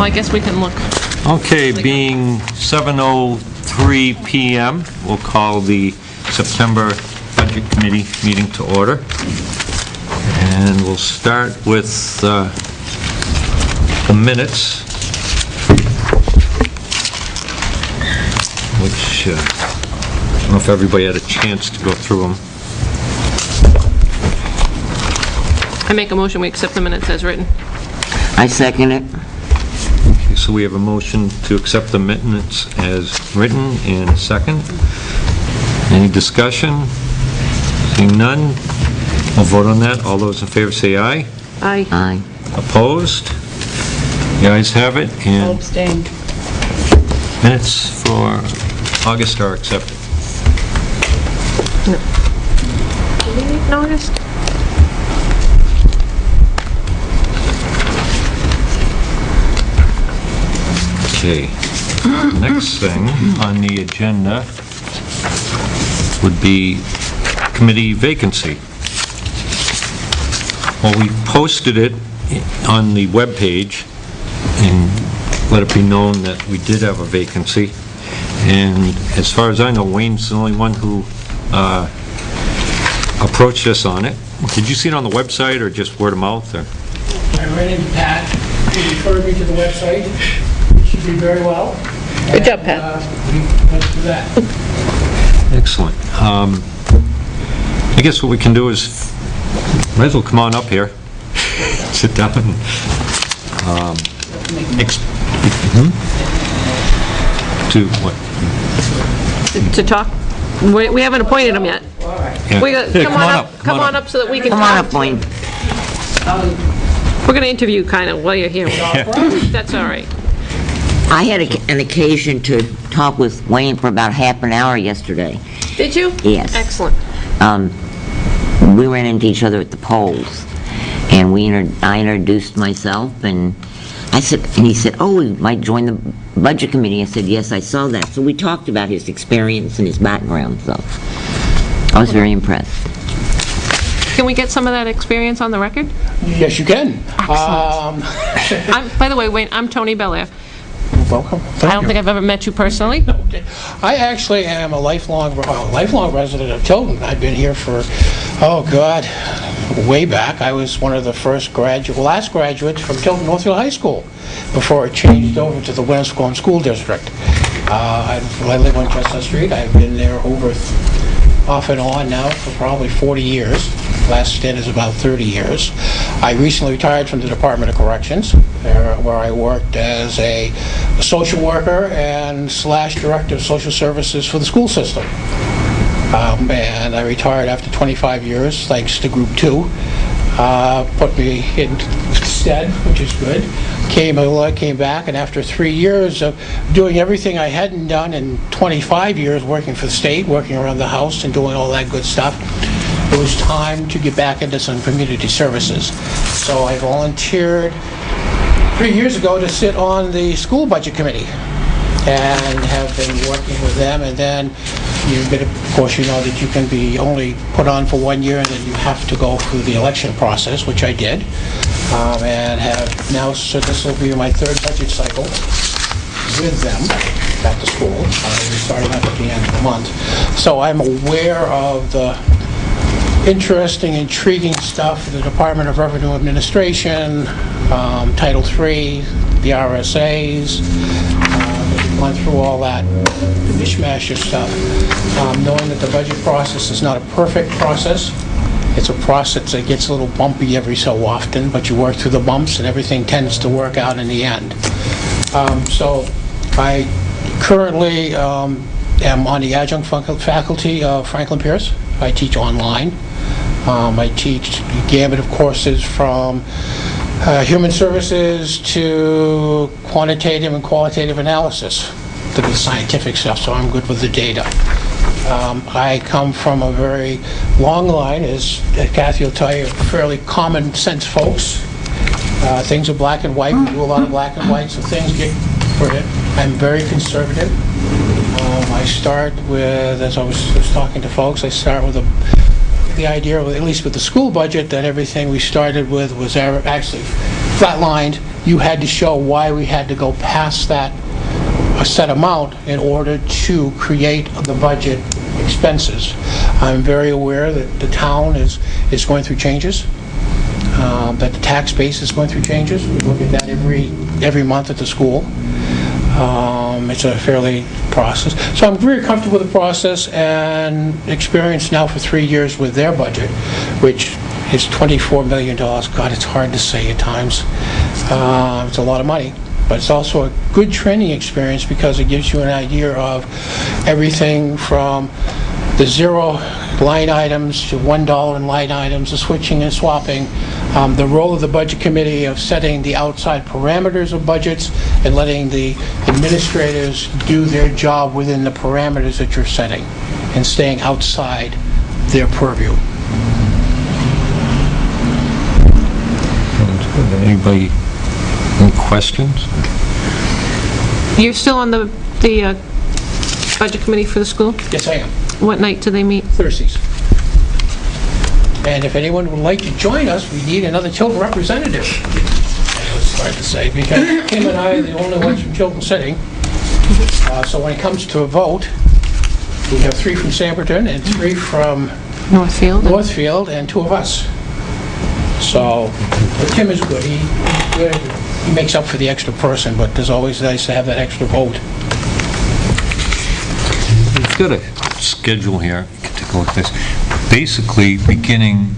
Well, I guess we can look. Okay, being 7:03 p.m., we'll call the September Budget Committee meeting to order. And we'll start with the minutes, which I don't know if everybody had a chance to go through them. I make a motion we accept the minutes as written. I second it. Okay, so we have a motion to accept the minutes as written and a second. Any discussion? Seeing none, we'll vote on that. All those in favor say aye. Aye. Aye. Opposed? The ayes have it, and Abstained. minutes for August are accepted. Do we need an August? Okay. Next thing on the agenda would be committee vacancy. Well, we posted it on the webpage and let it be known that we did have a vacancy. And as far as I know, Wayne's the only one who approached us on it. Did you see it on the website or just word of mouth? Or? I ran into Pat, he referred me to the website, it should be very well. Good job, Pat. We went through that. Excellent. I guess what we can do is, might as well come on up here, sit down and to what? To talk? We haven't appointed him yet. Yeah. We got, Yeah, come on up so that we can Come on talk. up, Wayne. We're going to interview kind of while you're here. That's all right. I had an occasion to talk with Wayne for about half an hour yesterday. Did you? Yes. Excellent. We ran into each other at the polls, and I introduced myself, and he said, oh, we might join the Budget Committee. I said, yes, I saw that. So we talked about his experience and his background, so I was very impressed. Can we get some of that experience on the record? Yes, you can. By the way, Wayne, I'm Tony Belair. Welcome. I don't think I've ever met you personally. I actually am a lifelong resident of Tilton. I've been here for, way back. I was one of the last graduates from Tilton Northfield High School before it changed over to the Wenscombe School District. I live on Chestnut Street. I've been there off and on now for probably 40 years. Last stint is about 30 years. I recently retired from the Department of Corrections, where I worked as a social worker and / director of social services for the school system. And I retired after 25 years, thanks to Group 2. Put me in stead, which is good. Came back, and after 3 years of doing everything I hadn't done in 25 years, working for the state, working around the house and doing all that good stuff, it was time to get back into some community services. So I volunteered 3 years ago to sit on the school budget committee and have been working with them. And then of course, you know that you can be only put on for 1 year and then you have to go through the election process, which I did. And have now, so this will be my third budget cycle with them at the school. We're starting up at the end of the month. So I'm aware of the interesting, intriguing stuff, the Department of Revenue Administration, Title III, the RSAs, gone through all that mishmash of stuff, knowing that the budget process is not a perfect process. It's a process that gets a little bumpy every so often, but you work through the bumps and everything tends to work out in the end. So I currently am on the adjunct faculty of Franklin Pierce. I teach online. I teach a gamut of courses from human services to quantitative and qualitative analysis, to the scientific stuff, so I'm good with the data. I come from a very long line, as Kathy will tell you, fairly common sense folks. Things are black and white. We do a lot of black and white, so things get for it. I'm very conservative. I start with, as I was talking to folks, I start with the idea, at least with the school budget, that everything we started with was actually flatlined. You had to show why we had to go past that a set amount in order to create the budget expenses. I'm very aware that the town is going through changes, that the tax base is going through changes. We look at that every month at the school. It's a fairly process. So I'm very comfortable with the process and experienced now for 3 years with their budget, which is $24 million. God, it's hard to say at times. It's a lot of money. But it's also a good training experience because it gives you an idea of everything from the zero line items to $1 in line items, the switching and swapping, the role of the budget committee of setting the outside parameters of budgets and letting the administrators do their job within the parameters that you're setting and staying outside their purview. Anybody, any questions? You're still on the budget committee for the school? Yes, I am. What night do they meet? Thursdays. And if anyone would like to join us, we need another Tilton representative. It's hard to say, because Kim and I are the only ones from Tilton City. So when it comes to a vote, we have 3 from Samperton and 3 from Northfield and 2 of us. So, but Tim is good. He makes up for the extra person, but it's always nice to have that extra vote. We've got a schedule here. You can take a look at this. Basically, beginning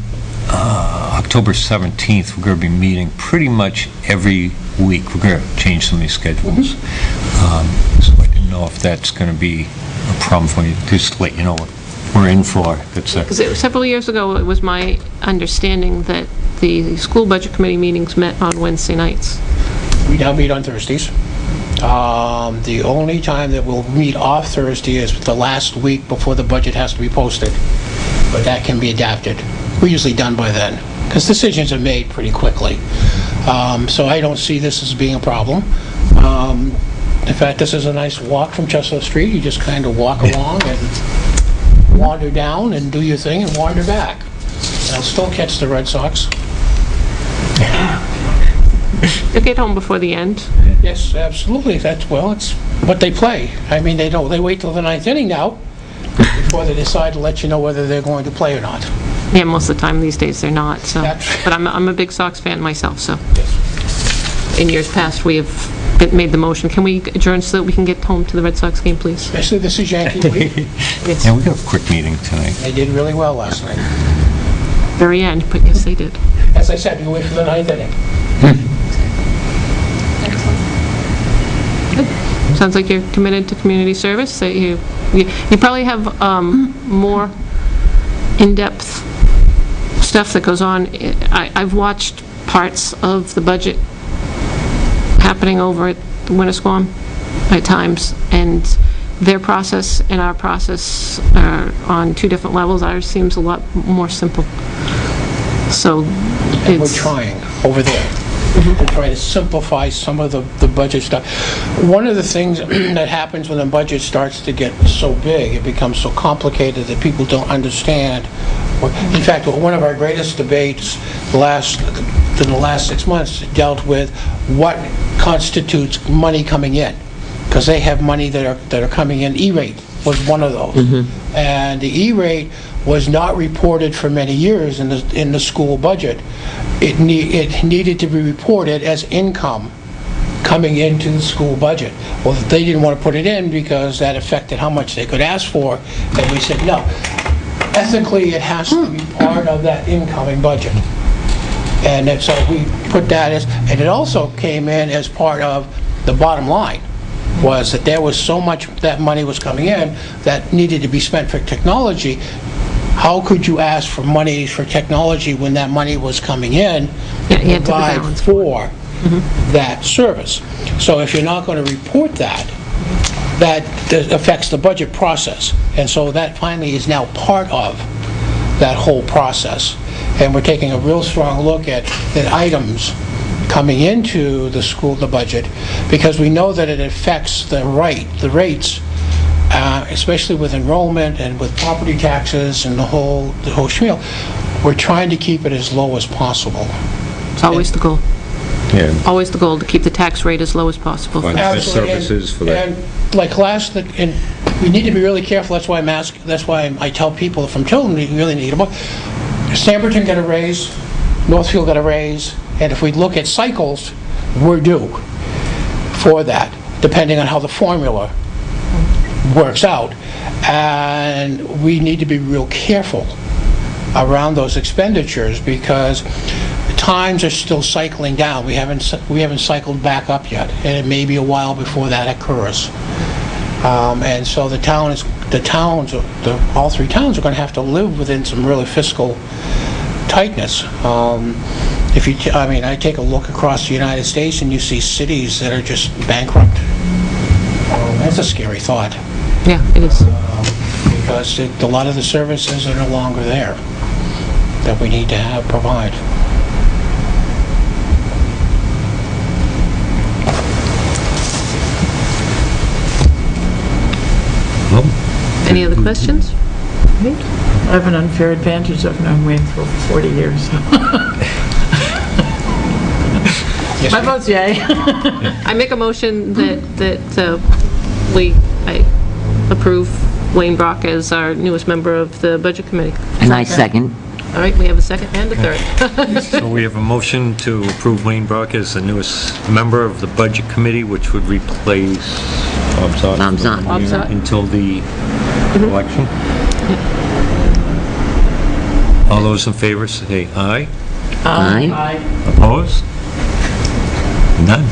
October 17th, we're going to be meeting pretty much every week. We're going to change some of these schedules. So I didn't know if that's going to be a problem for you. Just to let you know what we're in for. Because several years ago, it was my understanding that the school budget committee meetings met on Wednesday nights. We now meet on Thursdays. The only time that we'll meet off Thursday is the last week before the budget has to be posted. But that can be adapted. We're usually done by then, because decisions are made pretty quickly. So I don't see this as being a problem. In fact, this is a nice walk from Chestnut Street. You just kind of walk along and wander down and do your thing and wander back. And I'll still catch the Red Sox. You'll get home before the end. Yes, absolutely. It's what they play. I mean, they wait till the 9th inning now before they decide to let you know whether they're going to play or not. Yeah, most of the time these days they're not. So, That's- but I'm a big Sox fan myself. So, Yes. in years past we have made the motion. Can we adjourn so that we can get home to the Red Sox game, please? Especially this is Yankee week. Yes. Yeah, we got a quick meeting tonight. They did really well last night. Very end, but yes, they did. As I said, you wait for the 9th inning. Sounds like you're committed to community service. That you probably have more in-depth stuff that goes on. I've watched parts of the budget happening over at Winnisquam at times, and their process and our process are on 2 different levels. Ours seems a lot more simple. So And we're trying over there to try to simplify some of the budget stuff. One of the things that happens when the budget starts to get so big, it becomes so complicated that people don't understand. In fact, one of our greatest debates in the last 6 months dealt with what constitutes money coming in, because they have money that are coming in. E-rate was one of those, and the E-rate was not reported for many years in the school budget. It needed to be reported as income coming into the school budget. Well, they didn't want to put it in because that affected how much they could ask for, and we said no. Ethically, it has to be part of that incoming budget. And so we put that as, and it also came in as part of the bottom line, was that there was so much that money was coming in that needed to be spent for technology. How could you ask for money for technology when that money was coming in Yeah, you had to provide balance. for that service? So if you're not going to report that affects the budget process. And so that finally is now part of that whole process. And we're taking a real strong look at items coming into the budget, because we know that it affects the rates especially with enrollment and with property taxes and the whole spiel. We're trying to keep it as low as possible. It's always the goal. Yeah. Always the goal, to keep the tax rate as low as possible. Fine. Absolutely. Services for that. And like and we need to be really careful. That's why I tell people from Tilton, we really need to. Stamberton got a raise, Northfield got a raise, and if we look at cycles, we're due for that, depending on how the formula works out. And we need to be real careful around those expenditures because times are still cycling down. We haven't cycled back up yet, and it may be a while before that occurs. And so all three towns are going to have to live within some really fiscal tightness. I take a look across the United States and you see cities that are just bankrupt. That's a scary thought. Yeah, it is. Because a lot of the services are no longer there that we need to provide. Any other questions? I have an unfair advantage. I've known Wayne for over 40 years. Yes, My vote's yay. I make a motion that I approve Wayne Brock as our newest member of the Budget Committee. And I second. All right, we have a second and a third. So we have a motion to approve Wayne Brock as the newest member of the Budget Committee, which would replace Bob Zott Bob Zott. until the election. All those in favor say aye. Aye. Opposed? None.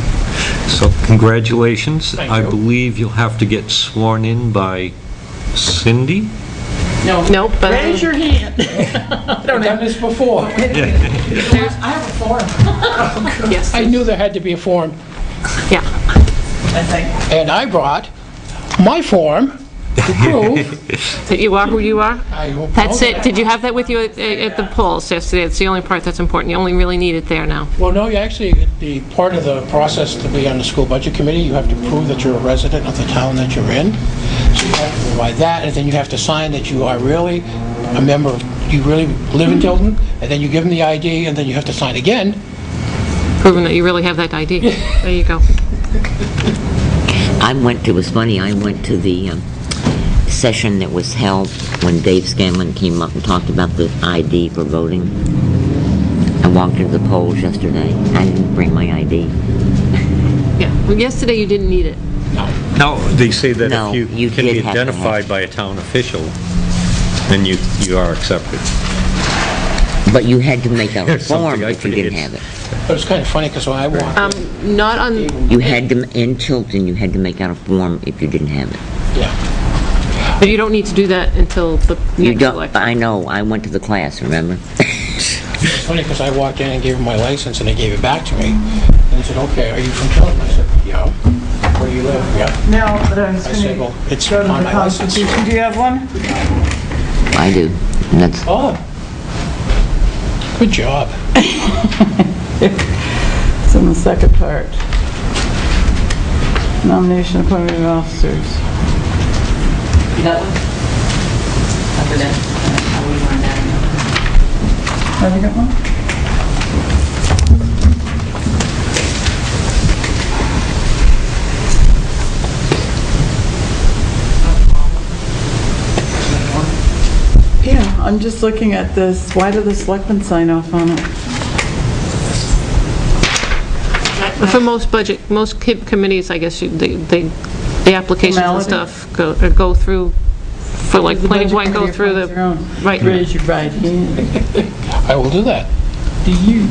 So congratulations. Thank I you. believe you'll have to get sworn in by Cindy? Nope, but Raise your hand. I've done this before. I have a form, yes, I knew there had to be a form, yeah. I think. and I brought my form to prove. That you are who you are? That's Okay. it. Did you have that with you at the polls yesterday? It's the only part that's important. You only really need it there now. Well, no, you actually, the part of the process to be on the school budget committee, you have to prove that you're a resident of the town that you're in. So you have to provide that, and then you have to sign that you are really a member, you really live in Tilton, and then you give them the ID, and then you have to sign again. Proving that you really have that ID. There you go. It was funny, I went to the session that was held when Dave Scanlon came up and talked about the ID for voting. I walked into the polls yesterday. I didn't bring my ID. Yeah. Well, yesterday you didn't need it. Now, they say that No, if you you can did be have to have identified it. by a town official, then you are accepted. But you had to make out a There's something form I if you didn't have forget. it. But it's kind of funny, because when I walked in, Not on, You had to, in Tilton, you had to make out a form if you didn't have it. yeah. but you don't need to do that until the You next don't, election. I know, I went to the class, remember? It's funny, because I walked in and gave them my license, and they gave it back to me. And they said, "Okay, are you from Tilton?" I said, "Yeah." "Where do you live?" "Yeah." Now that I was I said, going "Well, it's to go to on the my license." Constitution, do you have one? I do. And that's, Oh. Good job. It's in the second part. Nomination, appointment of officers. You got one? After that, how we want that. Have you got one? Yeah, I'm just looking at this. Why do the selectmen sign off on it? For most committees, I guess, the applications and Formality? stuff go through, for like The planning budget board, go committee through appoints their own. the, right. Raise your right hand. I will do that. Do you?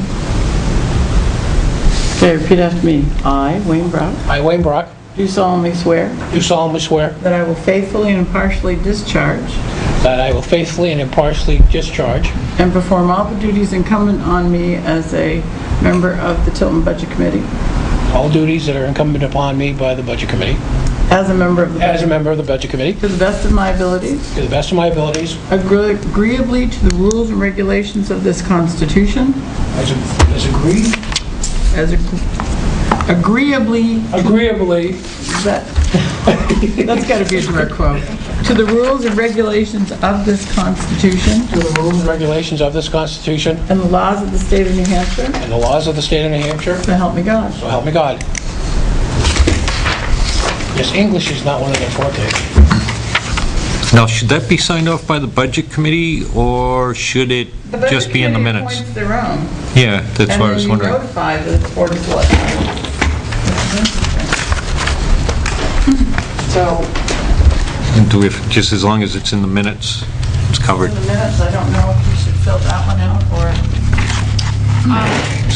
Okay, repeat after me. I, Wayne Brock, I, Wayne Brock, do solemnly swear do solemnly swear that I will faithfully and impartially discharge that I will faithfully and impartially discharge and perform all the duties incumbent on me as a member of the Tilton Budget Committee, all duties that are incumbent upon me by the Budget Committee, as a member of the as a Budget, member of the Budget Committee, to the best of my abilities, to the best of my abilities, agreeably to the rules and regulations of this Constitution, as agreed, as agreeably, that's got to be a direct quote, to the rules and regulations of this Constitution to the rules and regulations of this Constitution and the laws of the state of New Hampshire, and the laws of the state of New Hampshire, so help me God. so help me God. Yes, English is not one of their forte. Now, should that be signed off by the Budget Committee, or should it just be in the minutes? The Budget Committee appoints their own. Yeah, that's what I was wondering. And then you notify the Board of Selectmen. So, Do we, just as long as it's in the minutes, it's covered? in the minutes, I don't know if you should fill that one out, or...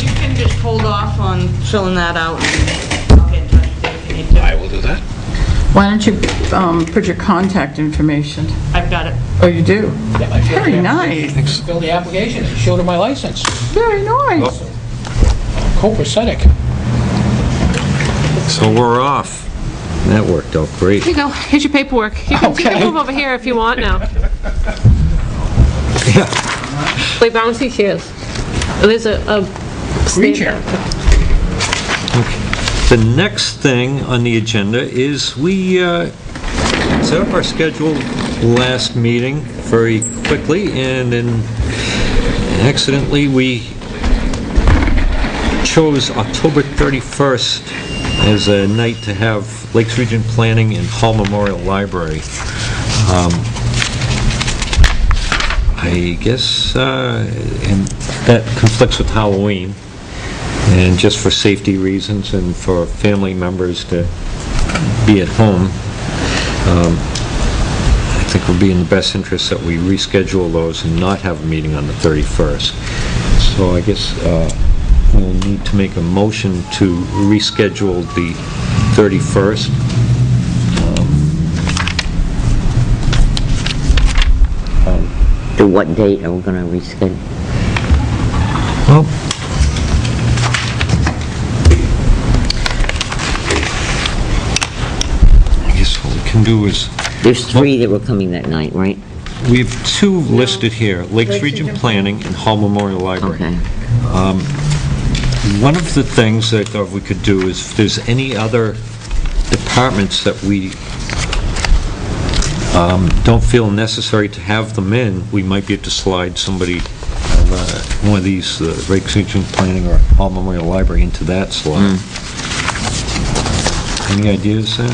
You can just hold off on filling that out, and I'll get in touch with you if you need to. I will do that. Why don't you put your contact information? I've got it. Oh, you do? Yeah, I filled Very the nice. application. Filled the application, and showed her my license. Very nice. Copacetic. So we're off. That worked out great. Here you go, here's your paperwork. You can Okay. move over here if you want now. Yeah. Play bouncy chairs. There's a Creature. The next thing on the agenda is we set up our schedule last meeting very quickly, and then accidentally we chose October 31st as a night to have Lakes Region Planning and Hall Memorial Library. I guess, and that conflicts with Halloween, and just for safety reasons and for family members to be at home, I think it would be in the best interest that we reschedule those and not have a meeting on the 31st. So I guess we'll need to make a motion to reschedule the 31st. To what date are we going to reschedule? Well, I guess what we can do is, There's 3 that were coming that night, right? we have 2 listed here, Lakes Region Planning and Hall Memorial Library. Okay. One of the things that I thought we could do is, if there's any other departments that we don't feel necessary to have them in, we might be able to slide somebody, one of these, Lakes Region Planning or Hall Memorial Library, into that slot. Any ideas, Sam?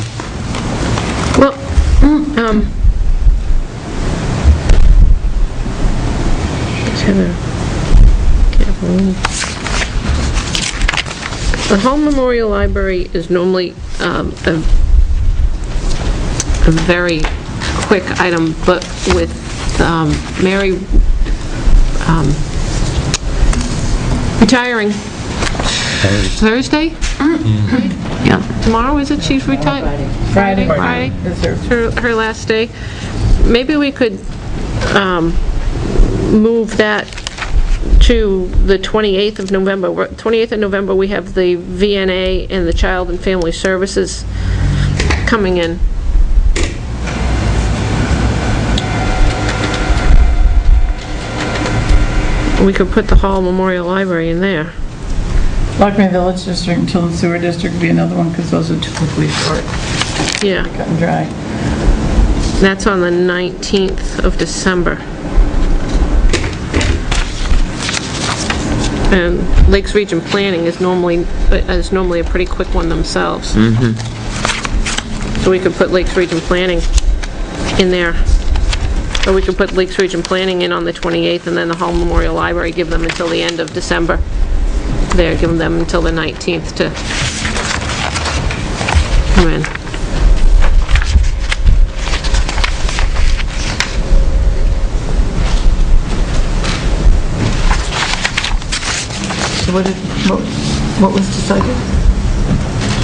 Well, let's have a the Home Memorial Library is normally a very quick item, but with Mary retiring Thursday? Yeah. Tomorrow, is it? She's retired? Friday. Friday? Is there- It's her last day. Maybe we could move that to the 28th of November. 28th of November, we have the VNA and the Child and Family Services coming in. We could put the Hall Memorial Library in there. Lockman Village District and Tilton Sewer District would be another one, because those are typically short, Yeah, cut and dry. that's on the 19th of December. And Lakes Region Planning is normally a pretty quick one themselves. So we could put Lakes Region Planning in there. Or we could put Lakes Region Planning in on the 28th, and then the Hall Memorial Library, give them until the end of December. There, give them until the 19th to come in. So what was decided?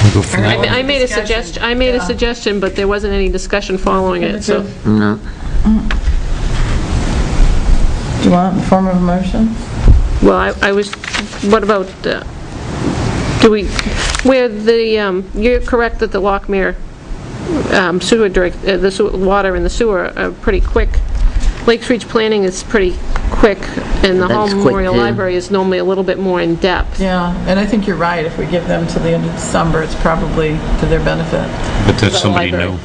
We'll go for that. I made a suggestion, but there wasn't any discussion following it, so. No. Do you want it in the form of a motion? Well, I was, what about, do we, where the, you're correct that the Lockmere sewer direct, water and the sewer are pretty quick. Lakes Region Planning is pretty quick, And the Hall That's quick, Memorial too. Library is normally a little bit more in-depth. Yeah, and I think you're right. If we give them to the end of December, it's probably to their benefit. But that's The somebody library. new.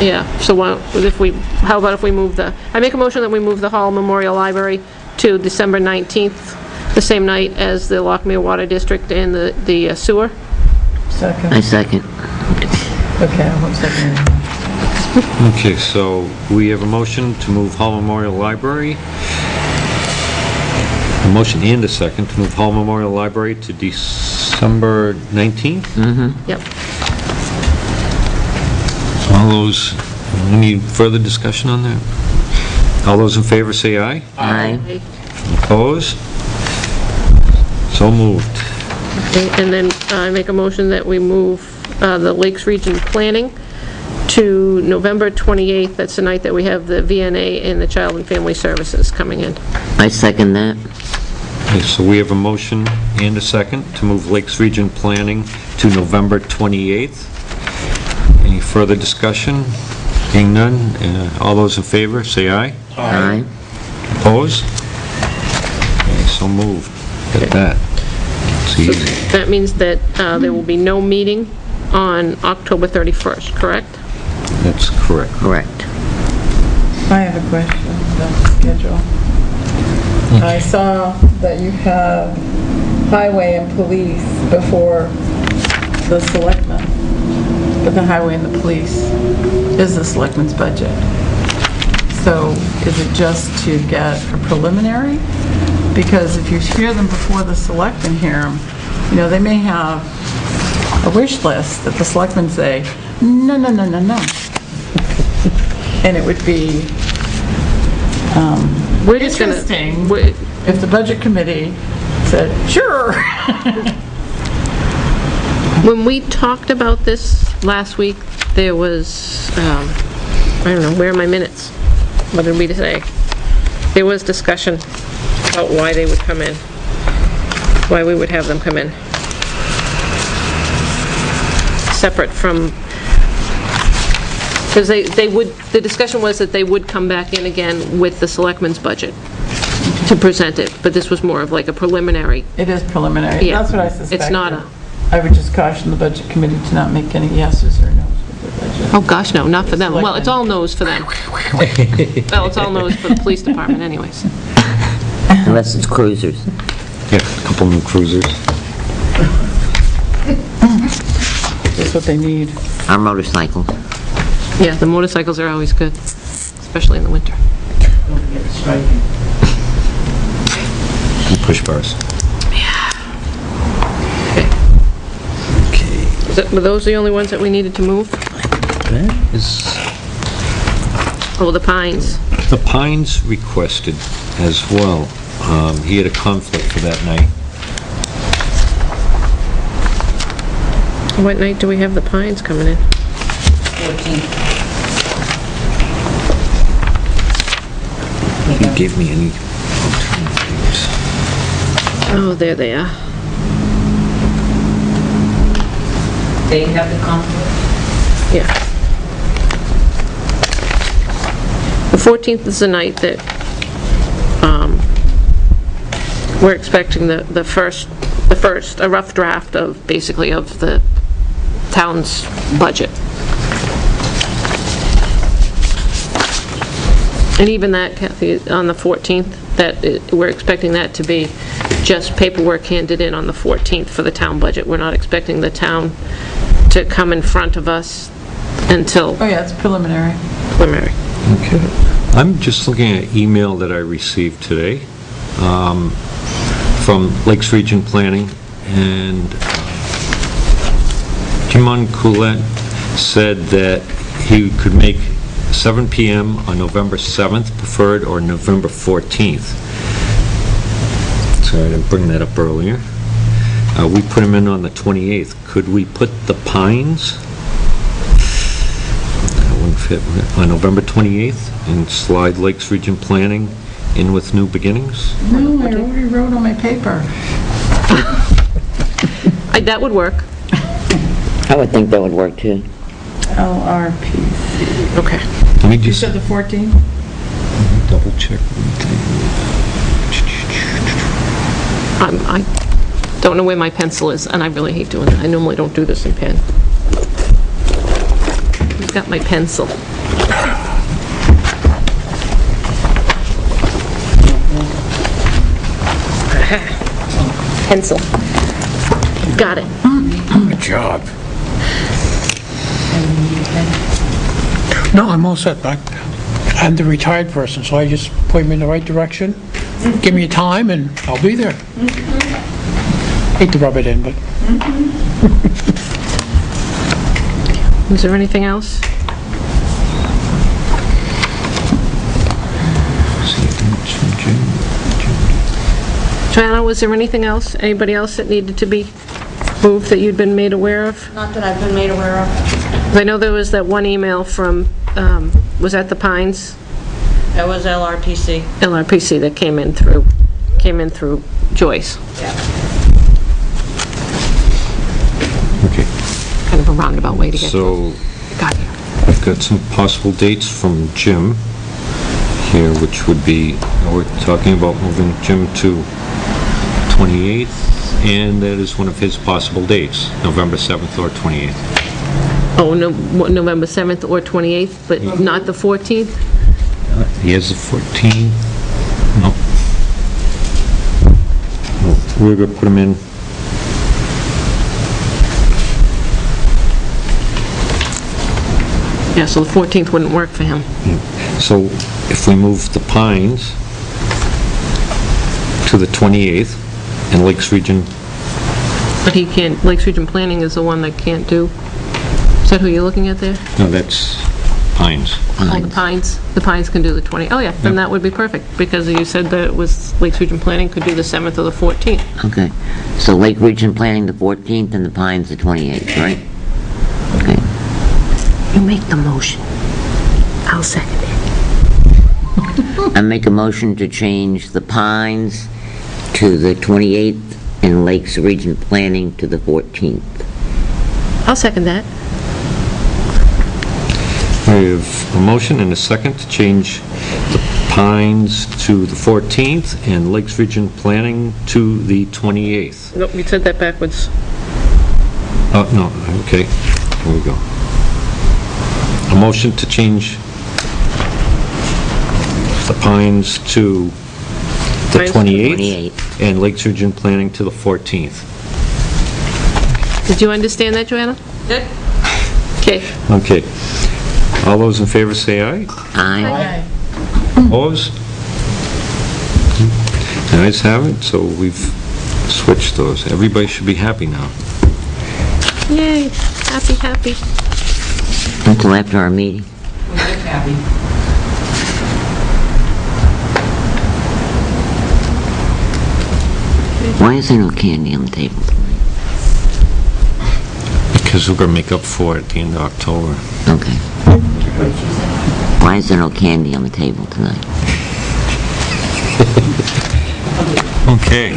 Yeah, so how about if we move I make a motion that we move the Hall Memorial Library to December 19th, the same night as the Lockmere Water District and the sewer. Second. I second. Okay, I won't second it. Okay, so we have a motion to move Hall Memorial Library. A motion and a second to move Hall Memorial Library to December 19th. Yep. All those, any further discussion on that? All those in favor say aye. Aye. Opposed? So moved. Okay, and then I make a motion that we move the Lakes Region Planning to November 28th. That's the night that we have the VNA and the Child and Family Services coming in. I second that. Okay, so we have a motion and a second to move Lakes Region Planning to November 28th. Any further discussion? Being none, all those in favor, say aye. Aye. Opposed? Okay, so moved. Get that. It's easy. That means that there will be no meeting on October 31st, correct? That's correct. Correct. I have a question about the schedule. I saw that you have highway and police before the selectmen, but the highway and the police is the selectmen's budget. So is it just to get a preliminary? Because if you hear them before the selectmen hear them, you know, they may have a wish list that the selectmen say, no, no, no, no, no. And it would be We're just gonna- interesting we- if the budget committee said, sure. When we talked about this last week, there was, I don't know, where are my minutes? What did we say? There was discussion about why they would come in, why we would have them come in. Separate from, because they would, the discussion was that they would come back in again with the selectmen's budget to present it, but this was more of like a preliminary. It is preliminary. Yeah. That's what I suspected. It's not I would just caution the budget committee to not make any yeses or nos with the budget. Oh, gosh, no, not for them. Well, it's all no's for them. Well, it's all no's for the police department anyways. Unless it's cruisers. Yeah, a couple new cruisers. That's what they need. Our motorcycles. Yeah, the motorcycles are always good, especially in the winter. And push bars. Were those the only ones that we needed to move? That is... Oh, the Pines. The Pines requested as well. He had a conflict for that night. What night do we have the Pines coming in? 14th. He gave me any alternatives. Oh, there they are. They have the conflict. Yeah. The 14th is the night that we're expecting the first, a rough draft of, basically, of the town's budget. And even that, Kathy, on the 14th, we're expecting that to be just paperwork handed in on the 14th for the town budget. We're not expecting the town to come in front of us until Oh, yeah, it's preliminary. preliminary. Okay. I'm just looking at an email that I received today from Lakes Region Planning, and Jimon Coulette said that he could make 7 p.m. on November 7th preferred, or November 14th. Sorry, I didn't bring that up earlier. We put him in on the 28th. Could we put the Pines? That wouldn't fit on November 28th, and slide Lakes Region Planning in with New Beginnings? No, I already wrote on my paper. That would work. I would think that would work too. LRPC. Okay. Let me You just said the 14th? double check one thing. I don't know where my pencil is, and I really hate doing that. I normally don't do this in pen. I've got my pencil. Pencil. Got it. Good job. No, I'm all set. I'm the retired person, so I just point me in the right direction. Give me a time, and I'll be there. Hate to rub it in, but... Is there anything else? Joanna, was there anything else? Anybody else that needed to be moved that you'd been made aware of? Not that I've been made aware of. I know there was that one email from, was that the Pines? That was LRPC. LRPC that came in through Joyce. Yeah. Okay, Kind of a roundabout way to get so got here. I've got some possible dates from Jim here, which would be, we're talking about moving Jim to 28th, and that is one of his possible dates, November 7th or 28th. Oh, no, what, November 7th or 28th, but not the 14th? He has the 14th. No. We're going to put him in. Yeah, so the 14th wouldn't work for him. So if we move the Pines to the 28th, and Lakes Region, But he can't, Lakes Region Planning is the one that can't do. Is that who you're looking at there? no, that's Pines. Oh, the Pines. The Pines can do the 20. Oh, yeah, then Yep. that would be perfect, because you said that it was Lakes Region Planning could do the 7th or the 14th. Okay, so Lake Region Planning the 14th and the Pines the 28th, right? Okay. You make the motion. I'll second it. I make a motion to change the Pines to the 28th and Lakes Region Planning to the 14th. I'll second that. We have a motion and a second to change the Pines to the 14th and Lakes Region Planning to the 28th. Nope, you said that backwards. Oh, no, okay, here we go. A motion to change the Pines to the Pines to 28th and Lakes Region Planning to the 14th. Did you understand that, Joanna? Good. Okay. Okay. All those in favor say aye. Aye. Opposed? The ayes have it, so we've switched those. Everybody should be happy now. Yay, happy, happy. Until after our meeting. We're very happy. Why is there no candy on the table tonight? Because we're going to make up for it at the end of October. Okay. Why is there no candy on the table tonight? Okay.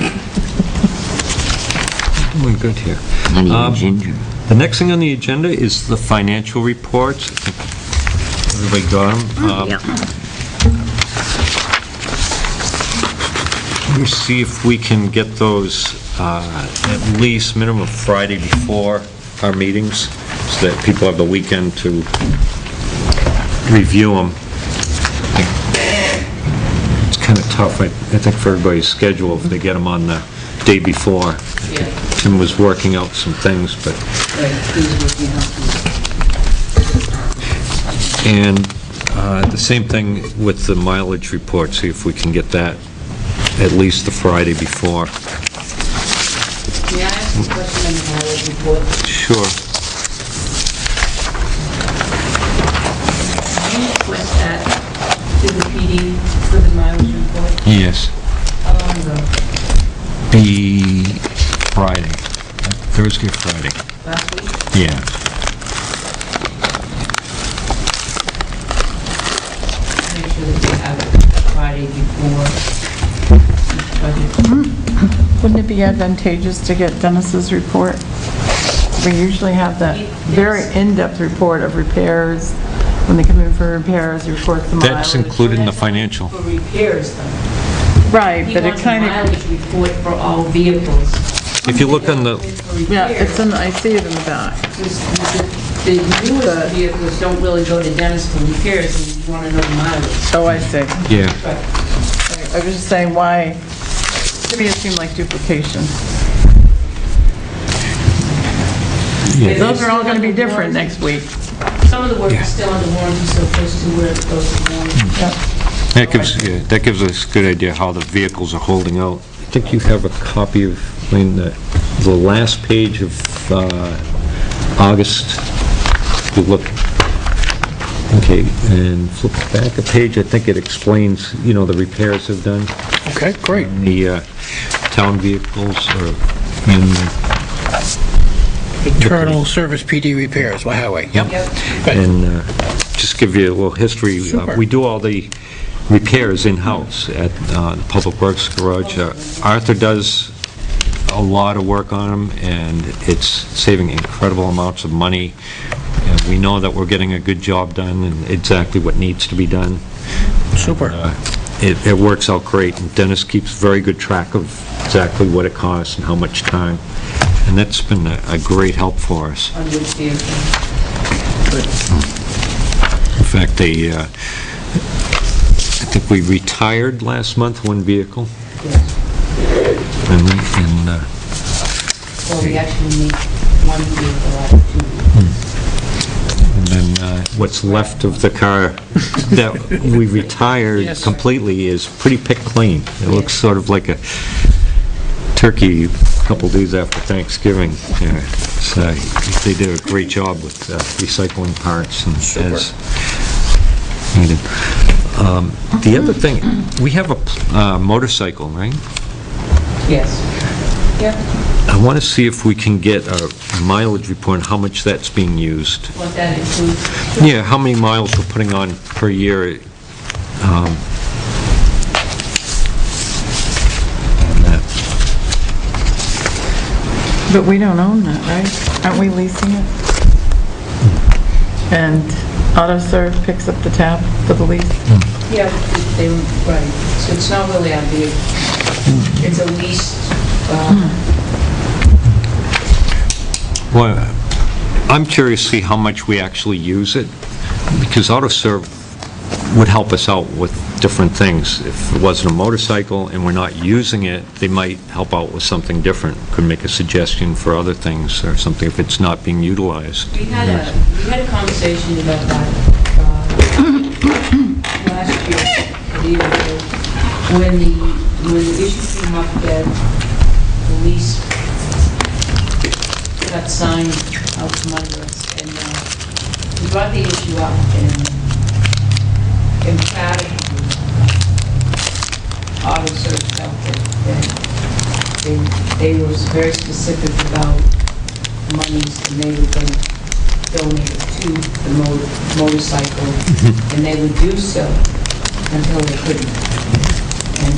Doing good here. Not even ginger. The next thing on the agenda is the financial reports. I think everybody got them. Yep. Let me see if we can get those at least minimum Friday before our meetings, so that people have the weekend to review them. It's kind of tough, I think, for everybody's schedule if they get them on the day before. Tim was working out some things, but... And the same thing with the mileage report, see if we can get that at least the Friday before. May I ask a question on the mileage report? Sure. Can you request that to the PD for the mileage report? Yes. How long ago? Be Friday. Thursday or Friday. Last week? Yeah. Make sure that they have it Friday before each budget. Wouldn't it be advantageous to get Dennis's report? We usually have that very in-depth report of repairs. When they come in for repairs, he reports the mileage. That's included in the financial. For repairs, though. Right, He but it wants a kind of, mileage report for all vehicles. If you look on the, Yeah, it's in, I see it in the back. The newest vehicles don't really go to Dennis for repairs, and you want to know the mileage. Oh, I see. yeah, I was just saying why, to me it seemed like duplication. yeah. Those are all going to be different next week. Some of the work is still under warranty, so close to where it goes to warranty. That gives us a good idea how the vehicles are holding out. I think you have a copy of, the last page of August. You look, okay, and flip back a page, I think it explains, the repairs have done. Okay, great. The town vehicles are in, Internal service PD repairs, highway, yep. Good. and just give you a little history. Super. We do all the repairs in-house at the Public Works Garage. Arthur does a lot of work on them, and it's saving incredible amounts of money. And we know that we're getting a good job done and exactly what needs to be done. Super. It works out great, and Dennis keeps very good track of exactly what it costs and how much time, and that's been a great help for us. On which vehicle? In fact, I think we retired last month one vehicle. Yes. And Well, we actually need one vehicle out of two. then what's left of the car that we retired Yes. completely is pretty picked clean. It looks sort of like a turkey a couple days after Thanksgiving. Yeah, so they did a great job with recycling parts and as needed. The other thing, we have a motorcycle, right? Yes. Yep. I want to see if we can get a mileage report on how much that's being used. What that includes. Yeah, how many miles we're putting on per year. On that. But we don't own that, right? Aren't we leasing it? And AutoServe picks up the tab for the lease? Yeah, right. So it's not really our vehicle. It's a leased, Well, I'm curious to see how much we actually use it, because AutoServe would help us out with different things. If it wasn't a motorcycle and we're not using it, they might help out with something different. Could make a suggestion for other things or something if it's not being utilized. we had a conversation about that last year, or the year ago, when the issue came up that the lease got signed out from under us, and we brought the issue up, and emphatically, AutoServe felt that they were very specific about monies, and they were going to donate it to the motorcycle, and they would do so until they couldn't. And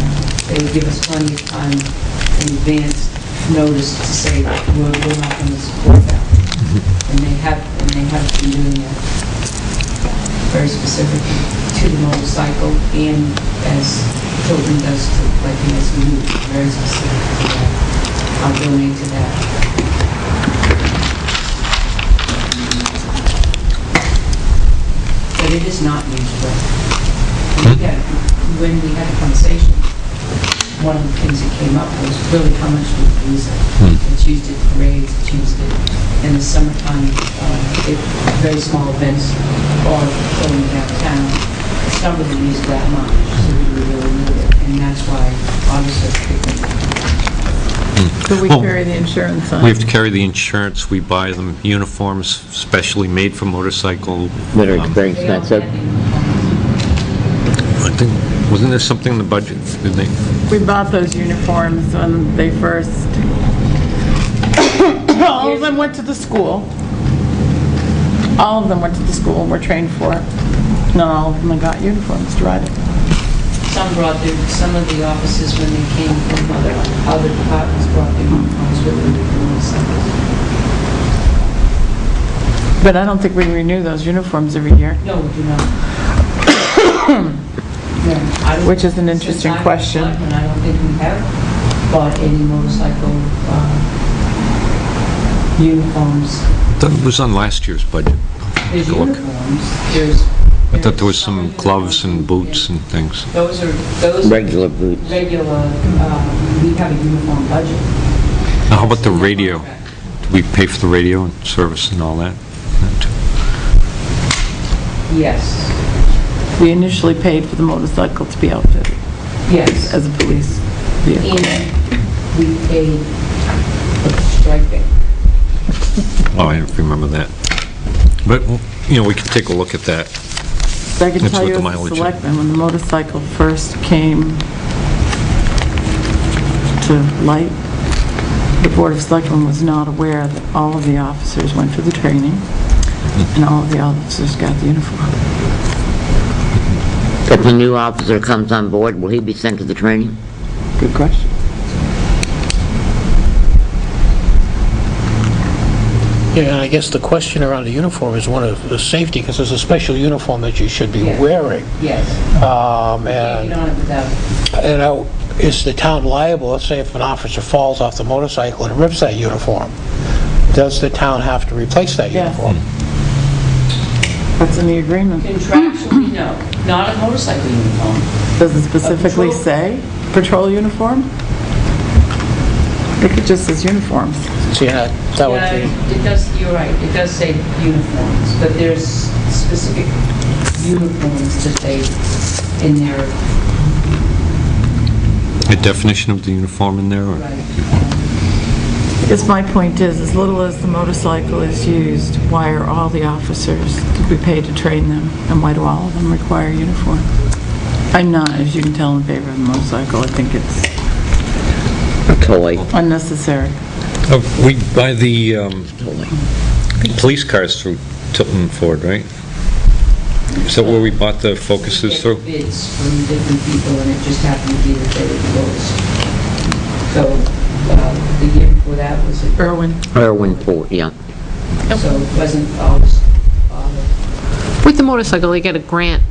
they would give us plenty of time in advance notice to say that we're not going to support that. And they have been doing that very specifically to the motorcycle, and as Tilton does to, like the SUV, very specific to that. I'll donate to that. But it is not used well. When we had a conversation, one of the things that came up was really how much do we use it. It's used at parades, it's used in the summertime, very small events, or going downtown. It's not really used that much, so we really need it, and that's why obviously. But we Well, carry the insurance on We it. have to carry the insurance, we buy them uniforms specially made for motorcycle. That are very They don't expensive. have uniforms. I think, wasn't there something in the budget? Did they? We bought those uniforms when they first, all of them went to the school. All of them went to the school and were trained for it. Not all of them got uniforms to ride it. Some of the officers, when they came from other departments, brought their uniforms with them to the motorcycles. But I don't think we renew those uniforms every year. No, we do not. No, I don't- Which is an interesting since I've been question. selectman, I don't think we have. bought any motorcycle uniforms. That was on last year's budget. There's Go look. uniforms, there's... I thought there was some gloves and boots and things. Those are Regular boots. regular, we have a uniform budget. Now, how about the radio? Do we pay for the radio and service and all that? Yes, We initially paid for the motorcycle to be outfitted yes. as a police vehicle. And we paid for striping. Oh, I don't remember that. But, we can take a look at that. I can That's tell what you the as a mileage is. selectman, when the motorcycle first came to light, the Board of Selectmen was not aware that all of the officers went for the training, and all of the officers got the uniform. If a new officer comes on board, will he be sent to the training? Good question. Yeah, and I guess the question around the uniform is one of the safety, because there's a special uniform that you should be Yeah. wearing. Yes. Can't And, get on it without, is the town liable, let's say if an officer falls off the motorcycle and rips that uniform, does the town have to replace that Yes. uniform? That's in the agreement. contractually, no, not a motorcycle uniform. Does it specifically patrol- say patrol uniform? I think it just says uniforms. See, that would Yeah, be, it does, you're right, it does say uniforms, but there's specific uniforms that they, in their, A definition of the uniform in there, or? right, I guess my point is, as little as the motorcycle is used, why are all the officers to be paid to train them? And why do all of them require uniform? I'm not, as you can tell, in favor of the motorcycle. I think it's A toy. unnecessary. We buy the police cars through Tilton Ford, right? Is that where we bought the Focuses through? get bids from different people, and it just happened to be that they were closed. So, the year before that was, Irwin, Irwin Ford, yeah. so it wasn't always, With the motorcycle, they get a grant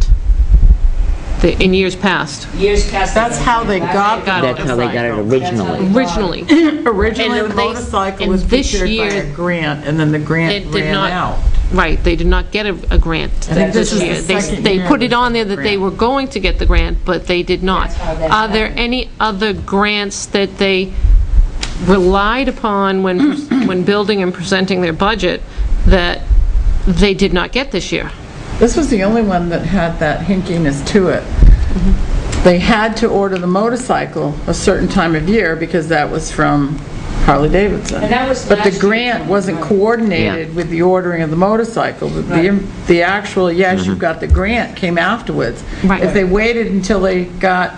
in years past, years past. that's how they got the That's how they got it originally. originally. Originally, And the they- motorcycle and was this procured by year, a grant, and then the grant it did ran not- out. Right, they did not get a grant I think this is year. the They second They year put of it on there the that they grant. were going to get the grant, but they did not. That's how that Are there happened. any other grants that they relied upon when building and presenting their budget that they did not get this year? This was the only one that had that hinkiness to it. They had to order the motorcycle a certain time of year because that was from Harley Davidson. And that was But the last year. grant wasn't coordinated with the ordering of the motorcycle. Right. The actual, yes, you got the grant, came afterwards. Right. If they waited until they got